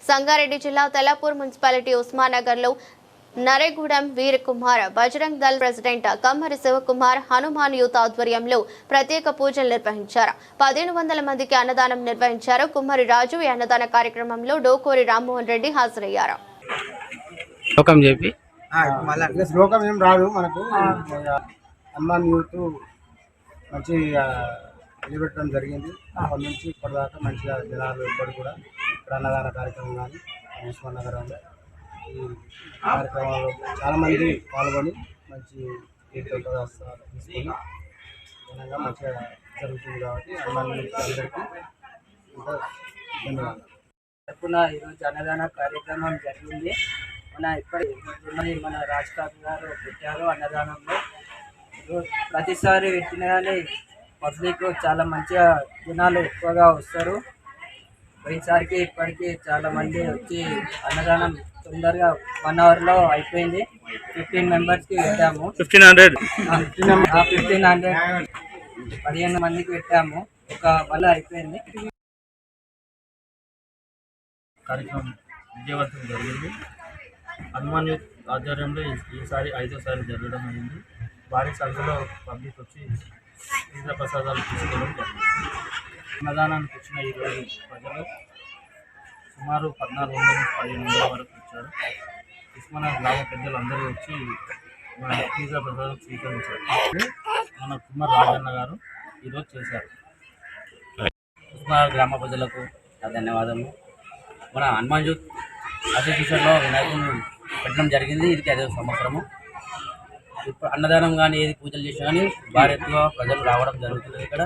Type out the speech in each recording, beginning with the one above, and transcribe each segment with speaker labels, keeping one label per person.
Speaker 1: సంగారెడ్డి జిల్లా తెల్లపూర్ మున్సిపాలిటీ ఉస్మానగర్లో నరేగూడెం వీర్ కుమార్ బజరంగ్ దళ్ ప్రెసిడెంట్ కమ్మరి శివకుమార్ హనుమాన్ యూత్ ఆధ్వర్యంలో ప్రత్యేక పూజలు నిర్వహించారు. 1500 మందికి అన్నదానం నిర్వహించారు. కుమ్మరి రాజు ఈ అన్నదాన కార్యక్రమంలో డోకోరి రామ్మోహన్ రెడ్డి హాజరయ్యారు.
Speaker 2: శ్లోకం ఏం రాదు మనకు. హనుమాన్ యూత్ మంచి నిలబెట్టడం జరిగింది. అప్పటి నుంచి ఇప్పటిదాకా మంచిగా జనాలు ఎప్పటి కూడా ఇప్పుడు అన్నదాన కార్యక్రమం కానీ ఉస్మాన్ నగరంలో ఈ కార్యక్రమాల్లో చాలామంది పాల్గొని మంచి తీర్థోపదేశాలు తీసుకొని ఘనంగా మంచిగా జరుగుతుంది. కాబట్టి హనుమాన్ యూత్ అందరికీ ధన్యవాదాలు.
Speaker 3: తరపున ఈరోజు అన్నదాన కార్యక్రమం జరిగింది. మన రాజ్కాక్ గారు పెట్టారు అన్నదానంలో. ప్రతిసారి పెట్టిన కానీ పబ్లిక్ చాలా మంచిగా జనాలు ఎక్కువగా వస్తారు. పోయినసారికి ఇప్పటికీ చాలా మంది వచ్చి అన్నదానం తొందరగా 1 అవర్లో అయిపోయింది. 15 మెంబర్స్కి పెట్టాము. 1500 మందికి పెట్టాము. ఒక బల అయిపోయింది.
Speaker 4: కార్యక్రమం విజయవంతం జరిగింది. హనుమాన్ యూత్ ఆధ్వర్యంలో ఈసారి 5వ సారి జరగడం అయింది. భారీ సంఖ్యలో పబ్లిక్ వచ్చి తీర్థ ప్రసాదాలు తీసుకోవడం జరిగింది. అన్నదానానికి వచ్చిన ఈరోజు ప్రజలు సుమారు 1400-1500 వరకు వచ్చారు. ఉస్మానగర్ గ్రామ పెద్దలు అందరూ వచ్చి మన తీర్థ ప్రసాదం స్వీకరించారు. మన కుమ్మరి రాజన్న గారు ఈరోజు చేశారు.
Speaker 5: ఉస్మానగర్ గ్రామ ప్రజలకు ధన్యవాదము. మన హనుమాన్ యూత్ అసోసియేషన్లో వినాయకుని పెట్టడం జరిగింది. ఇది 5వ సంవత్సరము. ఇప్పుడు అన్నదానం కానీ ఏది పూజలు చేసినా కానీ భారీ ఎత్తుగా ప్రజలు రావడం జరుగుతుంది. ఇక్కడ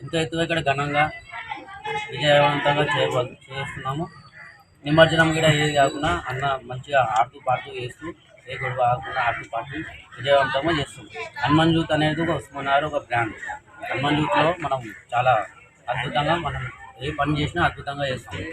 Speaker 5: ఎంతో ఎత్తుగా ఇక్కడ ఘనంగా విజయవంతంగా చేస్తున్నాము. నిమజ్జనం కూడా ఏది కాకుండా అన్న మంచిగా ఆడుతూ పాడుతూ వేస్తూ ఏ గొడవ కాకుండా ఆడుతూ పాడుతూ విజయవంతంగా చేస్తుంది. హనుమాన్ యూత్ అనేది ఒక ఉస్మానగర్ ఒక బ్రాండ్. హనుమాన్ యూత్లో మనం చాలా అద్భుతంగా మనం ఏ పని చేసినా అద్భుతంగా చేస్తాం.